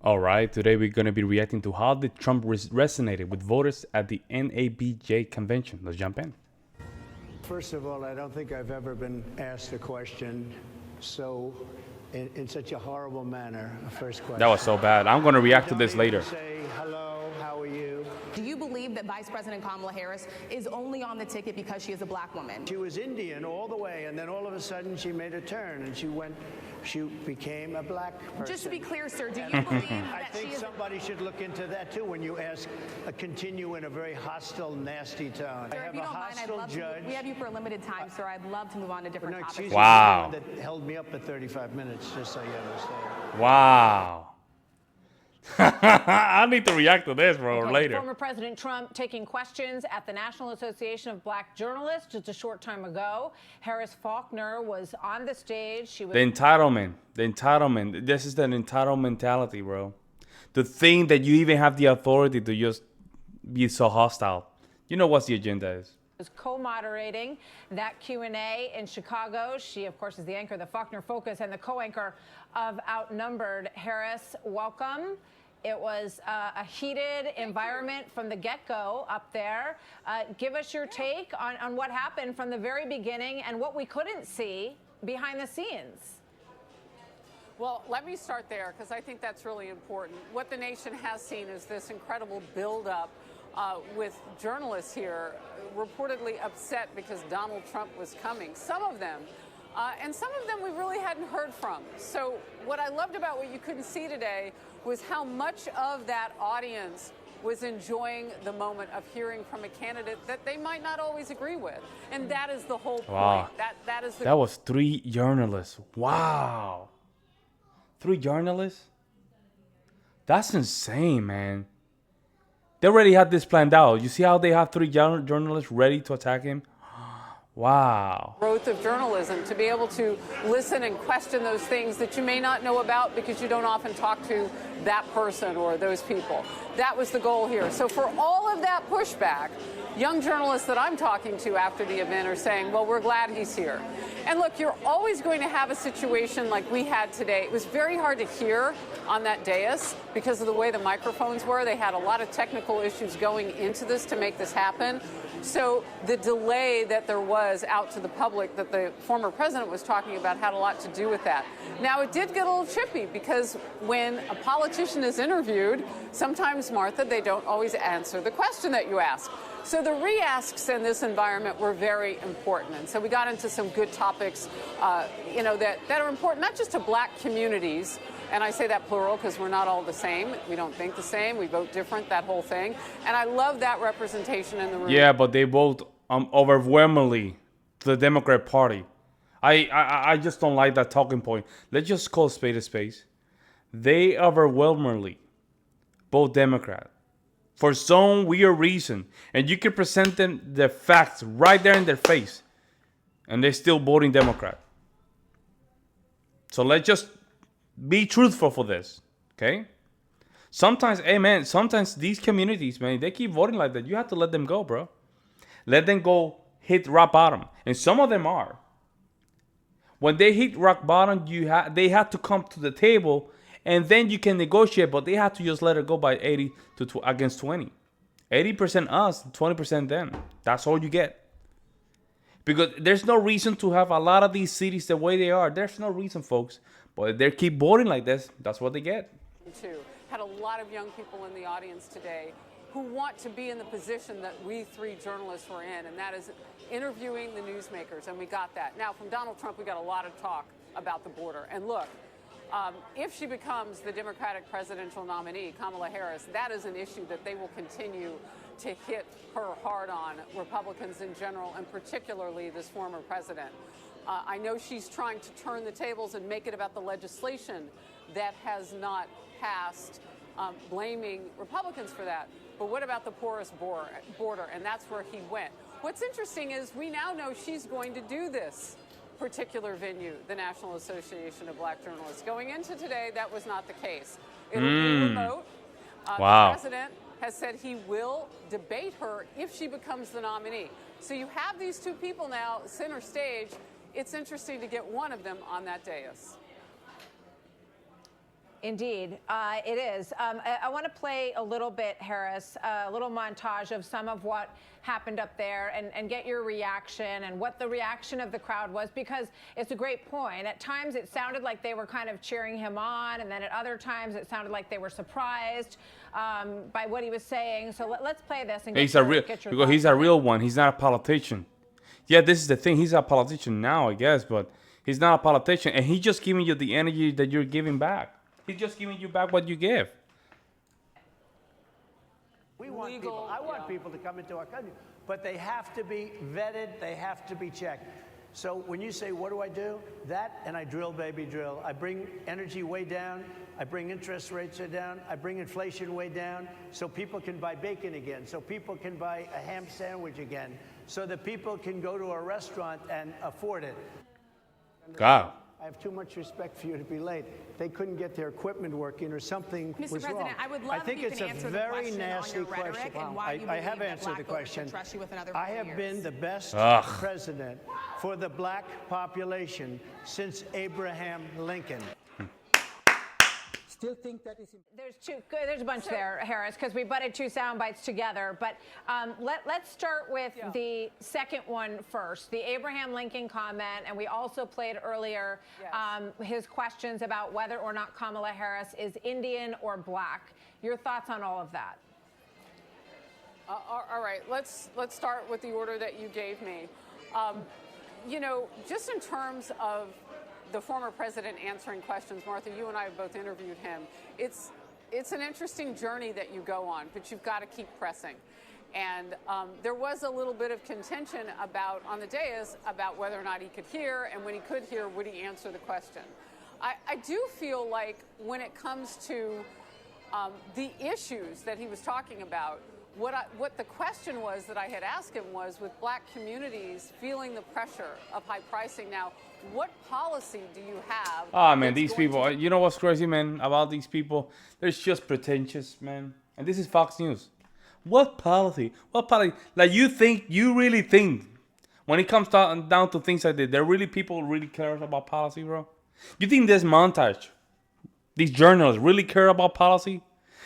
All right, today we're going to be reacting to how did Trump resonated with voters at the NABJ convention. Let's jump in. First of all, I don't think I've ever been asked a question in such a horrible manner. First question. That was so bad. I'm going to react to this later. Say hello, how are you? Do you believe that Vice President Kamala Harris is only on the ticket because she is a black woman? She was Indian all the way, and then all of a sudden she made a turn and she became a black person. Just to be clear, sir, do you believe I that think she is... somebody should look into that too when you continue in a very hostile, nasty tone. Sir, if you don't mind, I'd love to... We have you for a limited time, sir. I'd love to move on to different topics. Wow. You're the one that held me up for 35 minutes, just so you understand. Wow. I need to react to this, bro, Okay, later. Former President Trump taking questions at the National Association of Black Journalists just a short time ago. Harris Faulkner was on the stage. She was The entitlement. This is an entitled mentality, bro. To think that you even have the authority to just be so hostile. You know what the agenda is. Was co-moderating that Q&A in Chicago. She, of course, is the anchor of the Faulkner Focus and the co-anchor of Outnumbered. Harris, welcome. It was a heated environment from the get-go up there. Give us your take on what happened from the very beginning and what we couldn't see behind the scenes. Well, let me start there because I think that's really important. What the nation has seen is this incredible buildup with journalists here reportedly upset because Donald Trump was coming. Some of them. And some of them we really hadn't heard from. So what I loved about what you couldn't see today was how much of that audience was enjoying the moment of hearing from a candidate that they might not always agree with. And that is the whole point. Wow. That was 3 journalists. Wow. 3 journalists? That's insane, man. They already had this planned out. You see how they have 3 journalists ready to attack him? Wow. Growth of journalism, to be able to listen and question those things that you may not know about because you don't often talk to that person or those people. That was the goal here. So for all of that pushback, young journalists that I'm talking to after the event are saying, well, we're glad he's here. And look, you're always going to have a situation like we had today. It was very hard to hear on that dais because of the way the microphones were. They had a lot of technical issues going into this to make this happen. So the delay that there was out to the public that the former president was talking about had a lot to do with that. Now, it did get a little chippy because when a politician is interviewed, sometimes, Martha, they don't always answer the question that you ask. So the re-asks in this environment were very important. And so we got into some good topics, that are important, not just to black communities. And I say that plural because we're not all the same. We don't think the same. We vote different, that whole thing. And I love that representation in the room. Yeah, but they vote overwhelmingly to the Democrat Party. I just don't like that talking point. Let's just call spade a spade. They overwhelmingly vote Democrat for some weird reason. And you can present them the facts right there in their face. And they're still voting Democrat. So let's just be truthful for this, okay? Sometimes, hey man, sometimes these communities, man, they keep voting like that. You have to let them go, bro. Let them go hit rock bottom. And some of them are. When they hit rock bottom, they have to come to the table and then you can negotiate, but they have to just let it go by 80 against 20. 80% us, 20% them. That's all you get. Because there's no reason to have a lot of these cities the way they are. There's no reason, folks. But if they keep voting like this, that's what they get. Too. Had a lot of young people in the audience today who want to be in the position that we 3 journalists were in, and that is interviewing the newsmakers, and we got that. Now, from Donald Trump, we got a lot of talk about the border. And look, if she becomes the Democratic presidential nominee, Kamala Harris, that is an issue that they will continue to hit her hard on, Republicans in general, and particularly this former president. I know she's trying to turn the tables and make it about the legislation that has not passed, blaming Republicans for that. But what about the porous border? And that's where he went. What's interesting is we now know she's going to do this particular venue, the National Association of Black Journalists. Going into today, that was not the case. It'll be remote. Wow. The president has said he will debate her if she becomes the nominee. So you have these 2 people now center stage. It's interesting to get one of them on that dais. Indeed, it is. I want to play a little bit, Harris, a little montage of some of what happened up there and get your reaction and what the reaction of the crowd was, because it's a great point. At times it sounded like they were kind of cheering him on, and then at other times it sounded like they were surprised by what he was saying. So let's play this and He's a real one. He's not a politician. Yeah, this is the thing. He's a politician now, I guess, but he's not a politician, and he's just giving you the energy that you're giving back. He's just giving you back what you give. We want people. I want people to come into our country, but they have to be vetted. They have to be checked. So when you say, what do I do? That, and I drill, baby, drill. I bring energy way down. I bring interest rates down. I bring inflation way down so people can buy bacon again, so people can buy a ham sandwich again, so that people can go to a restaurant and afford it. God. I have too much respect for you to be late. They couldn't get their equipment working or something Mr. was President, wrong. I would love if you could answer the question on your rhetoric and why you I believe have that answered black the voters should question. trust you with another I 4 have years. been the best president for the black population since Abraham Lincoln. Still think that is There's a bunch there, Harris, because we butted two sound bites together. But let's start with the second one first, the Abraham Lincoln comment. And we also played earlier his questions about whether or not Kamala Harris is Indian or black. Your thoughts on all of that? All right, let's start with the order that you gave me. You know, just in terms of the former president answering questions, Martha, you and I have both interviewed him. It's an interesting journey that you go on, but you've got to keep pressing. And there was a little bit of contention on the dais about whether or not he could hear, and when he could hear, would he answer the question. I do feel like when it comes to the issues that he was talking about, what the question was that I had asked him was, with black communities feeling the pressure of high pricing now, what policy do you have? Ah, man, these people, you know what's crazy, man, about these people? They're just pretentious, man. And this is Fox News. What policy? What policy? Like, you really think, when it comes down to things like this, there really people really care about policy, bro? You think this montage, these journalists really care about policy?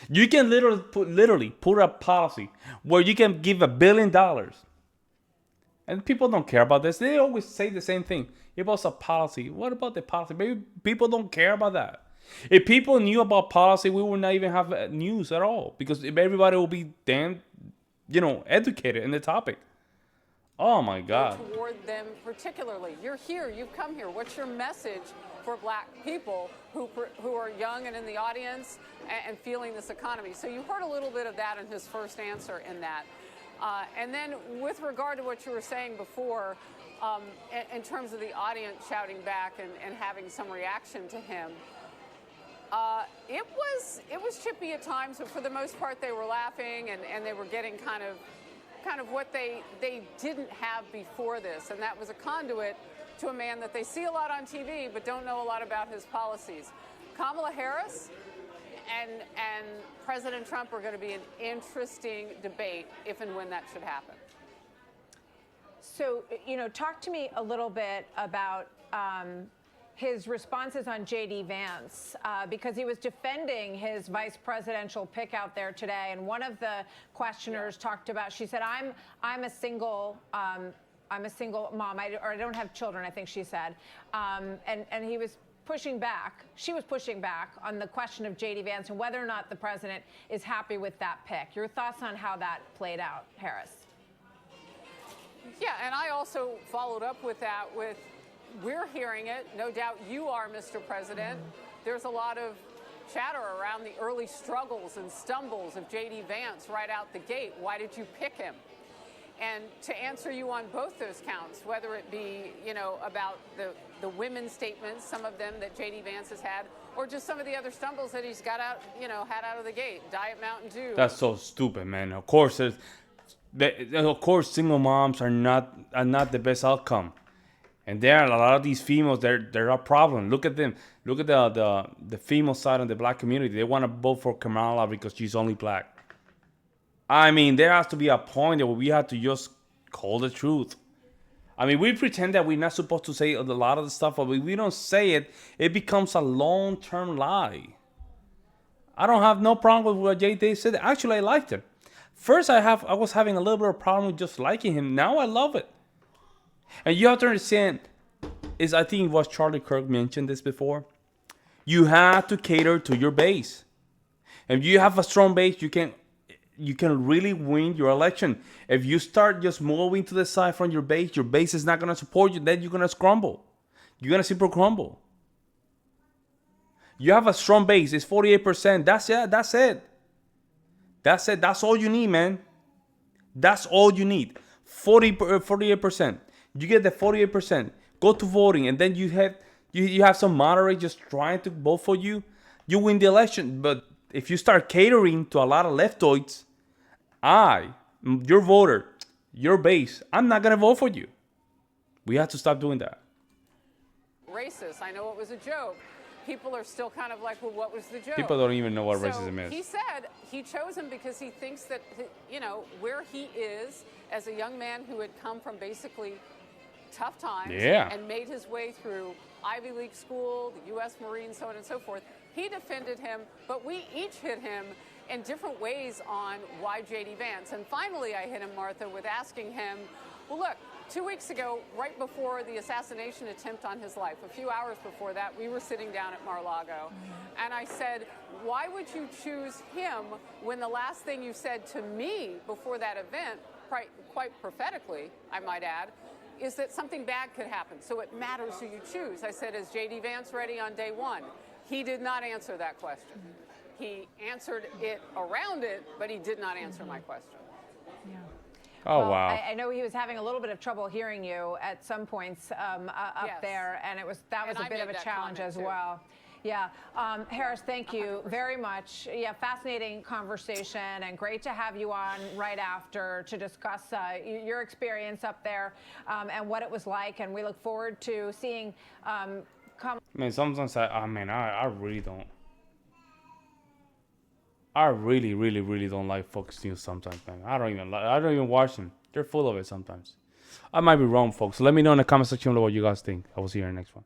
You can literally put a policy where you can give $1 billion. And people don't care about this. They always say the same thing. It was a policy. What about the policy? Maybe people don't care about that. If people knew about policy, we would not even have news at all, because everybody will be damn, educated in the topic. Oh my God. Toward them particularly. You're here. You've come here. What's your message for black people who are young and in the audience and feeling this economy? So you heard a little bit of that in his first answer in that. And then with regard to what you were saying before, in terms of the audience shouting back and having some reaction to him, it was chippy at times, but for the most part they were laughing and they were getting kind of what they didn't have before this, and that was a conduit to a man that they see a lot on TV but don't know a lot about his policies. Kamala Harris and President Trump are going to be an interesting debate if and when that should happen. So, talk to me a little bit about his responses on J.D. Vance, because he was defending his vice presidential pick out there today, and one of the questioners talked about. She said, "I'm a single mom. I don't have children," I think she said, and he was pushing back. She was pushing back on the question of J.D. Vance and whether or not the president is happy with that pick. Your thoughts on how that played out, Harris? Yeah, and I also followed up with that with, we're hearing it. No doubt you are, Mr. President. There's a lot of chatter around the early struggles and stumbles of J.D. Vance right out the gate. Why did you pick him? And to answer you on both those counts, whether it be, about the women's statements, some of them that J.D. Vance has had, or just some of the other stumbles that he's got out, had out of the gate. Diet Mountain Dew. That's so stupid, man. Of course, single moms are not the best outcome. And there are a lot of these females, they're a problem. Look at them. Look at the female side of the black community. They want to vote for Kamala because she's only black. I mean, there has to be a point where we have to just call the truth. I mean, we pretend that we're not supposed to say a lot of the stuff, but if we don't say it, it becomes a long-term lie. I don't have no problem with what JD said. Actually, I liked it. First, I was having a little bit of problem with just liking him. Now I love it. And you have to understand, I think it was Charlie Kirk mentioned this before. You have to cater to your base. If you have a strong base, you can really win your election. If you start just moving to the side from your base is not gonna support you. Then you're gonna crumble. You're gonna simply crumble. You have a strong base. It's 48%. That's it. That's it. That's it. That's all you need, man. That's all you need. 48%. You get the 48%. Go to voting, and then you have some moderate just trying to vote for you. You win the election. But if you start catering to a lot of leftoids, your voter, your base, I'm not gonna vote for you. We have to stop doing that. Racist. I know it was a joke. People are still kind of like, well, what was the joke? People don't even know what racism is. He said he chose him because he thinks that, where he is as a young man who had come from basically tough times and made his way through Ivy League school, the U.S. Marines, so on and so forth. He defended him, but we each hit him in different ways on why J.D. Vance. And finally, I hit him, Martha, with asking him, well, look, 2 weeks ago, right before the assassination attempt on his life, a few hours before that, we were sitting down at Mar-a-Lago, and I said, why would you choose him when the last thing you said to me before that event, quite prophetically, I might add, is that something bad could happen, so it matters who you choose. I said, is J.D. Vance ready on day one? He did not answer that question. He answered it around it, but he did not answer my question. Yeah. Oh, well, wow. I know he was having a little bit of trouble hearing you at some points up there, and that was a bit of a challenge as well. Yeah. Harris, thank you very much. Yeah, fascinating conversation, and great to have you on right after to discuss your experience up there and what it was like, and we look forward to seeing sometimes I really don't. I really, really, really don't like Fox News sometimes, man. I don't even watch them. They're full of it sometimes. I might be wrong, folks. Let me know in the comment section below what you guys think. I will see you in the next one.